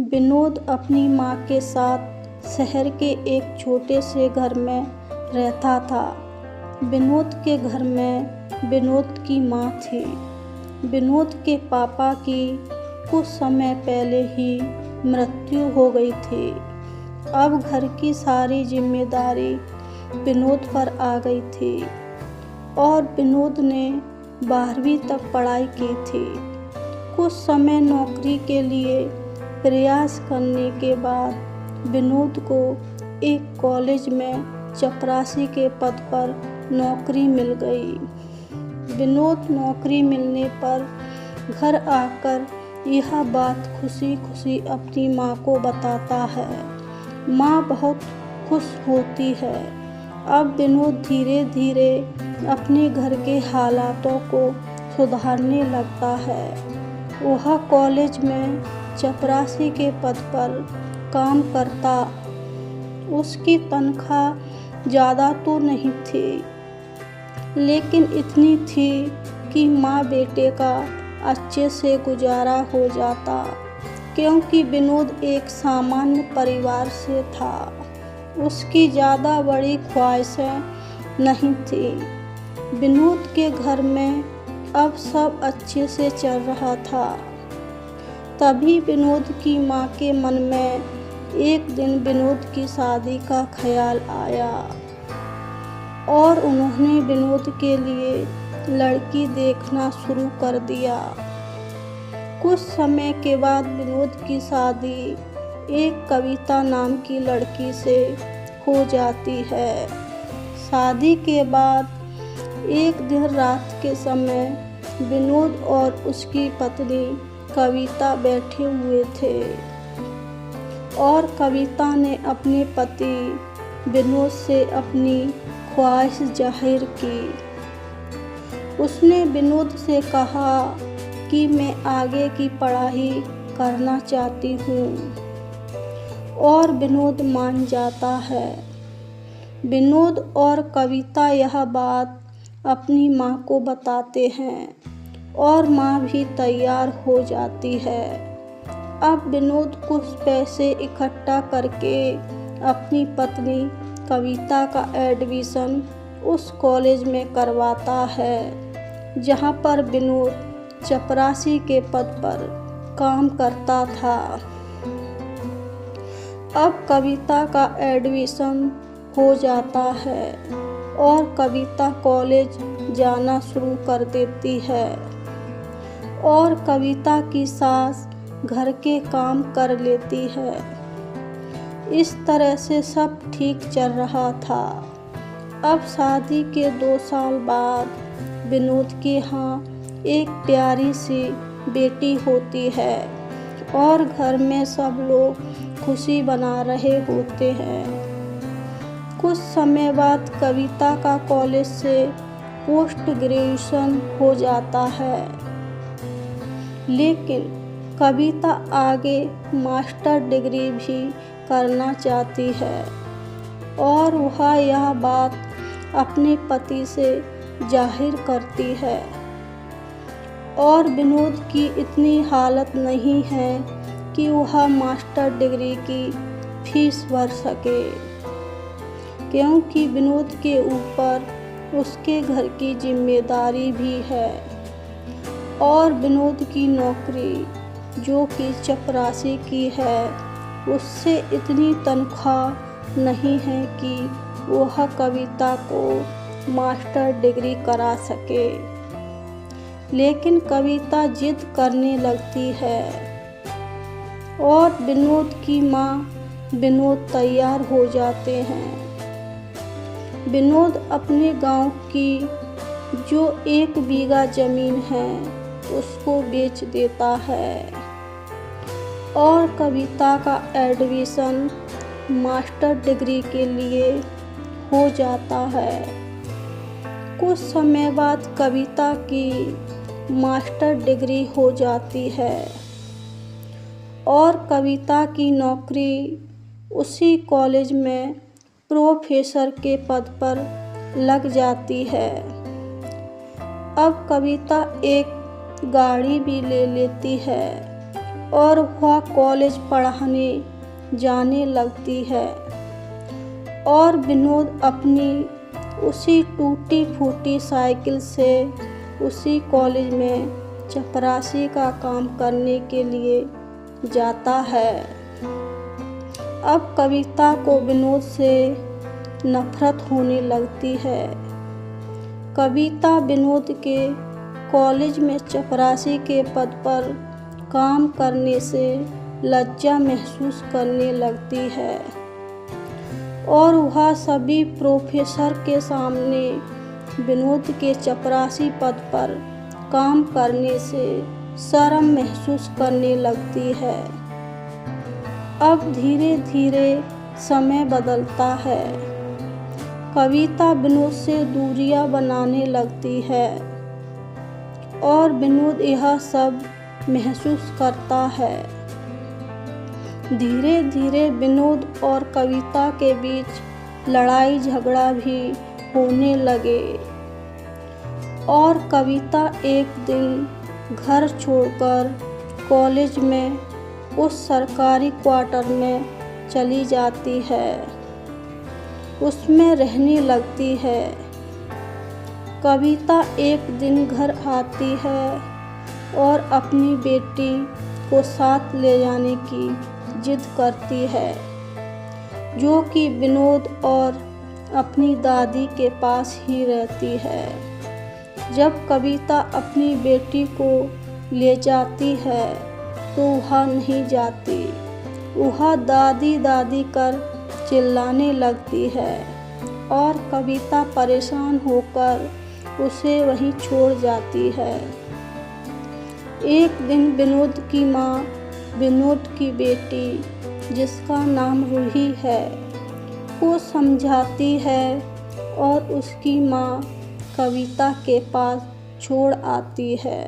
विनोद अपनी माँ के साथ शहर के एक छोटे से घर में रहता था। विनोद के घर में विनोद की माँ थी। विनोद के पापा की कुछ समय पहले ही मृत्यु हो गई थी। अब घर की सारी जिम्मेदारी विनोद पर आ गई थी और विनोद ने 12वीं तक पढ़ाई की थी। कुछ समय नौकरी के लिए प्रयास करने के बाद विनोद को एक कॉलेज में चपरासी के पद पर नौकरी मिल गई। विनोद नौकरी मिलने पर घर आकर यह बात खुशी खुशी अपनी माँ को बताता है। माँ बहुत खुश होती है। अब विनोद धीरे धीरे अपने घर के हालातों को सुधारने लगता है। वह कॉलेज में चपरासी के पद पर काम करता। उसकी तनख्वाह ज़्यादा तो नहीं थी, लेकिन इतनी थी कि माँ बेटे का अच्छे से गुजारा हो जाता, क्योंकि विनोद एक सामान्य परिवार से था। उसकी ज़्यादा बड़ी ख्वाहिशें नहीं थी। विनोद के घर में अब सब अच्छे से चल रहा था। तभी विनोद की माँ के मन में एक दिन विनोद की शादी का ख्याल आया और उन्होंने विनोद के लिए लड़की देखना शुरू कर दिया। कुछ समय के बाद विनोद की शादी एक कविता नाम की लड़की से हो जाती है। शादी के बाद एक दिन रात के समय विनोद और उसकी पत्नी कविता बैठे हुए थे और कविता ने अपने पति विनोद से अपनी ख्वाहिश जाहिर की। उसने विनोद से कहा कि मैं आगे की पढ़ाई करना चाहती हूँ और विनोद मान जाता है। विनोद और कविता यह बात अपनी माँ को बताते हैं और माँ भी तैयार हो जाती है। अब विनोद कुछ पैसे इकट्ठा करके अपनी पत्नी कविता का एडमिशन उस कॉलेज में करवाता है जहाँ पर विनोद चपरासी के पद पर काम करता था। अब कविता का एडमिशन हो जाता है और कविता कॉलेज जाना शुरू कर देती है और कविता की सास घर के काम कर लेती है। इस तरह से सब ठीक चल रहा था। अब शादी के 2 साल बाद विनोद के यहाँ एक प्यारी सी बेटी होती है और घर में सब लोग खुशी मना रहे होते हैं। कुछ समय बाद कविता का कॉलेज से पोस्ट ग्रेजुएशन हो जाता है, लेकिन कविता आगे मास्टर डिग्री भी करना चाहती है और वह यह बात अपने पति से जाहिर करती है और विनोद की इतनी हालत नहीं है कि वह मास्टर डिग्री की फीस भर सके, क्योंकि विनोद के ऊपर उसके घर की जिम्मेदारी भी है और विनोद की नौकरी जो कि चपरासी की है उससे इतनी तनख्वाह नहीं है कि वह कविता को मास्टर डिग्री करा सके। लेकिन कविता जिद करने लगती है और विनोद की माँ विनोद तैयार हो जाते हैं। विनोद अपने गांव की जो 1 बीघा ज़मीन है उसको बेच देता है और कविता का एडमिशन मास्टर डिग्री के लिए हो जाता है। कुछ समय बाद कविता की मास्टर डिग्री हो जाती है और कविता की नौकरी उसी कॉलेज में प्रोफेसर के पद पर लग जाती है। अब कविता एक गाड़ी भी ले लेती है और वह कॉलेज पढ़ने जाने लगती है और विनोद अपनी उसी टूटी फूटी साइकिल से उसी कॉलेज में चपरासी का काम करने के लिए जाता है। अब कविता को विनोद से नफरत होने लगती है। कविता विनोद के कॉलेज में चपरासी के पद पर काम करने से लज्जा महसूस करने लगती है और वह सभी प्रोफेसर के सामने विनोद के चपरासी पद पर काम करने से शर्म महसूस करने लगती है। अब धीरे धीरे समय बदलता है। कविता विनोद से दूरियां बनाने लगती है और विनोद यह सब महसूस करता है। धीरे धीरे विनोद और कविता के बीच लड़ाई झगड़ा भी होने लगे और कविता एक दिन घर छोड़कर कॉलेज में उस सरकारी क्वार्टर में चली जाती है, उसमें रहने लगती है। कविता एक दिन घर आती है और अपनी बेटी को साथ ले जाने की जिद करती है, जो कि विनोद और अपनी दादी के पास ही रहती है। जब कविता अपनी बेटी को ले जाती है तो वह नहीं जाती, वह दादी दादी कर चिल्लाने लगती है और कविता परेशान होकर उसे वहीं छोड़ जाती है। एक दिन विनोद की माँ विनोद की बेटी, जिसका नाम रूही है, को समझाती है और उसकी माँ कविता के पास छोड़ आती है।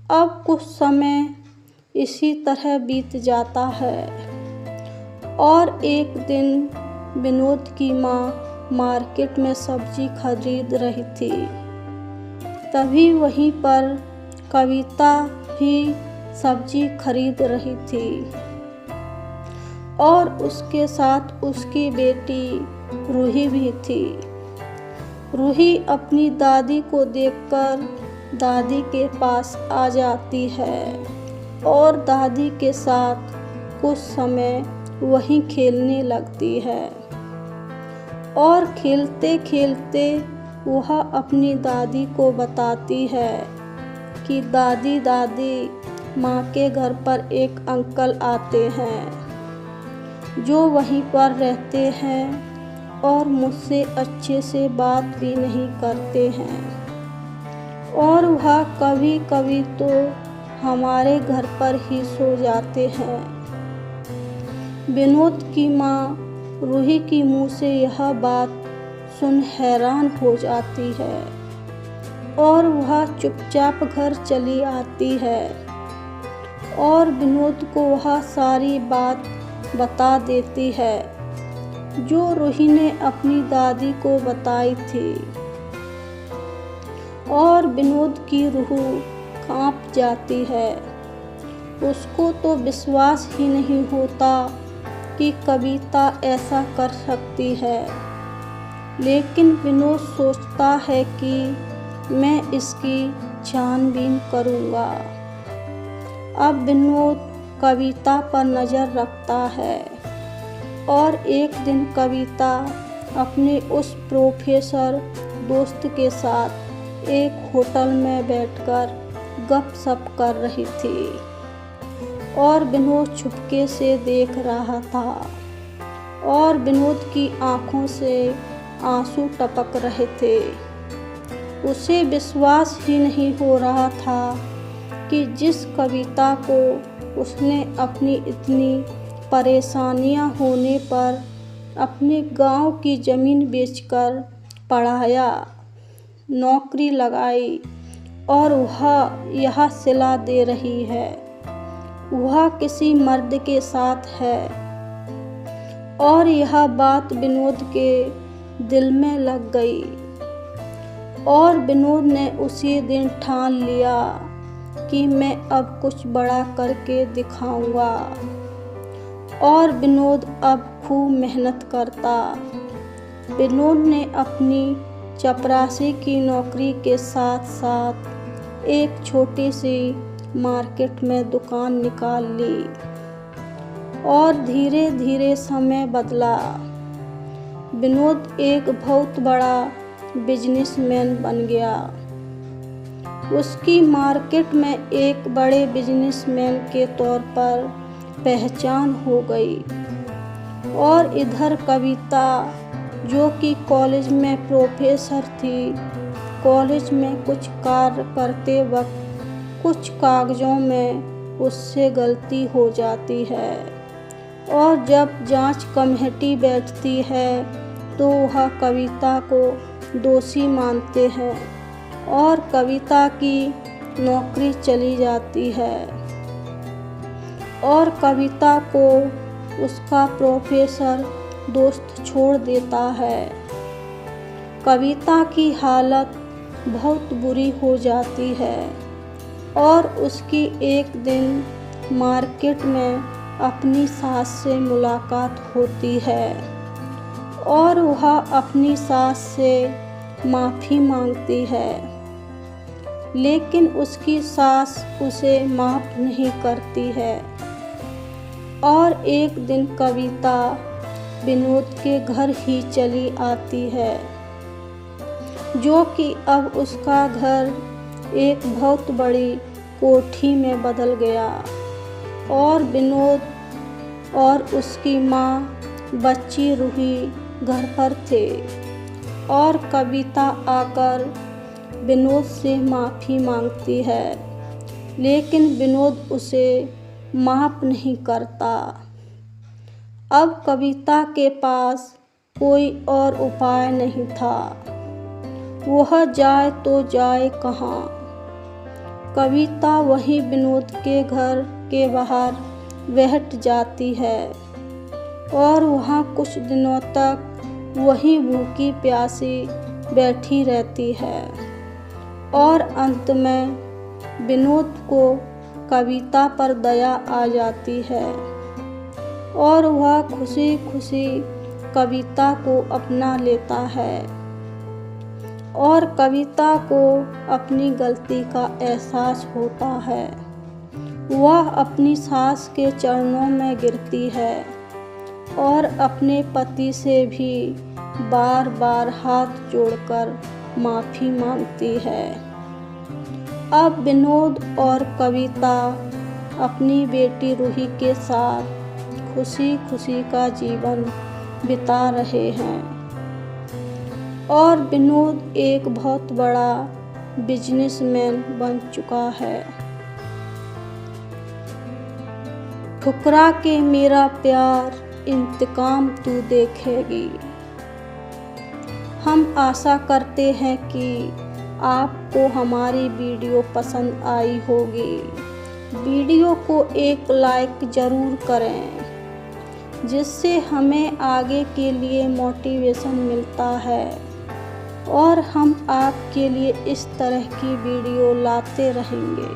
अब कुछ समय इसी तरह बीत जाता है और एक दिन विनोद की माँ मार्केट में सब्जी खरीद रही थी। तभी वहीं पर कविता भी सब्जी खरीद रही थी और उसके साथ उसकी बेटी रूही भी थी। रूही अपनी दादी को देखकर दादी के पास आ जाती है और दादी के साथ कुछ समय वहीं खेलने लगती है और खेलते खेलते वह अपनी दादी को बताती है कि दादी दादी, माँ के घर पर एक अंकल आते हैं जो वहीं पर रहते हैं और मुझसे अच्छे से बात भी नहीं करते हैं और वह कभी कभी तो हमारे घर पर ही सो जाते हैं। विनोद की माँ रूही की मुँह से यह बात सुन हैरान हो जाती है और वह चुपचाप घर चली आती है और विनोद को वह सारी बात बता देती है जो रूही ने अपनी दादी को बताई थी और विनोद की रूह कांप जाती है। उसको तो विश्वास ही नहीं होता कि कविता ऐसा कर सकती है, लेकिन विनोद सोचता है कि मैं इसकी छानबीन करूँगा। अब विनोद कविता पर नज़र रखता है और एक दिन कविता अपने उस प्रोफेसर दोस्त के साथ एक होटल में बैठकर गपशप कर रही थी और विनोद चुपके से देख रहा था और विनोद की आंखों से आंसू टपक रहे थे। उसे विश्वास ही नहीं हो रहा था कि जिस कविता को उसने अपनी इतनी परेशानियां होने पर अपने गांव की ज़मीन बेचकर पढ़ाया, नौकरी लगाई और वह यह सिला दे रही है, वह किसी मर्द के साथ है। और यह बात विनोद के दिल में लग गई और विनोद ने उसी दिन ठान लिया कि मैं अब कुछ बड़ा करके दिखाऊंगा। और विनोद अब खूब मेहनत करता। विनोद ने अपनी चपरासी की नौकरी के साथ साथ एक छोटी सी मार्केट में दुकान निकाल ली और धीरे धीरे समय बदला। विनोद एक बहुत बड़ा बिजनेसमैन बन गया। उसकी मार्केट में एक बड़े बिजनेसमैन के तौर पर पहचान हो गई। और इधर कविता, जो कि कॉलेज में प्रोफेसर थी, कॉलेज में कुछ कार्य करते वक्त कुछ कागज़ों में उससे गलती हो जाती है और जब जांच कमेटी बैठती है तो वह कविता को दोषी मानते हैं और कविता की नौकरी चली जाती है और कविता को उसका प्रोफेसर दोस्त छोड़ देता है। कविता की हालत बहुत बुरी हो जाती है और उसकी एक दिन मार्केट में अपनी सास से मुलाकात होती है और वह अपनी सास से माफ़ी मांगती है, लेकिन उसकी सास उसे माफ़ नहीं करती है। और एक दिन कविता विनोद के घर ही चली आती है, जो कि अब उसका घर एक बहुत बड़ी कोठी में बदल गया और विनोद और उसकी माँ बच्ची रूही घर पर थे और कविता आकर विनोद से माफ़ी मांगती है, लेकिन विनोद उसे माफ़ नहीं करता। अब कविता के पास कोई और उपाय नहीं था। वह जाए तो जाए कहाँ। कविता वहीं विनोद के घर के बाहर बैठ जाती है और वहाँ कुछ दिनों तक वहीं भूखी प्यासी बैठी रहती है और अंत में विनोद को कविता पर दया आ जाती है और वह खुशी खुशी कविता को अपना लेता है और कविता को अपनी गलती का एहसास होता है। वह अपनी सास के चरणों में गिरती है और अपने पति से भी बार बार हाथ जोड़कर माफ़ी मांगती है। अब विनोद और कविता अपनी बेटी रूही के साथ खुशी खुशी का जीवन बिता रहे हैं और विनोद एक बहुत बड़ा बिजनेसमैन बन चुका है। ठुकरा के मेरा प्यार इंतकाम तू देखेगी। हम आशा करते हैं कि आपको हमारी वीडियो पसंद आई होगी। वीडियो को एक लाइक ज़रूर करें, जिससे हमें आगे के लिए मोटिवेशन मिलता है और हम आपके लिए इस तरह की वीडियो लाते रहेंगे।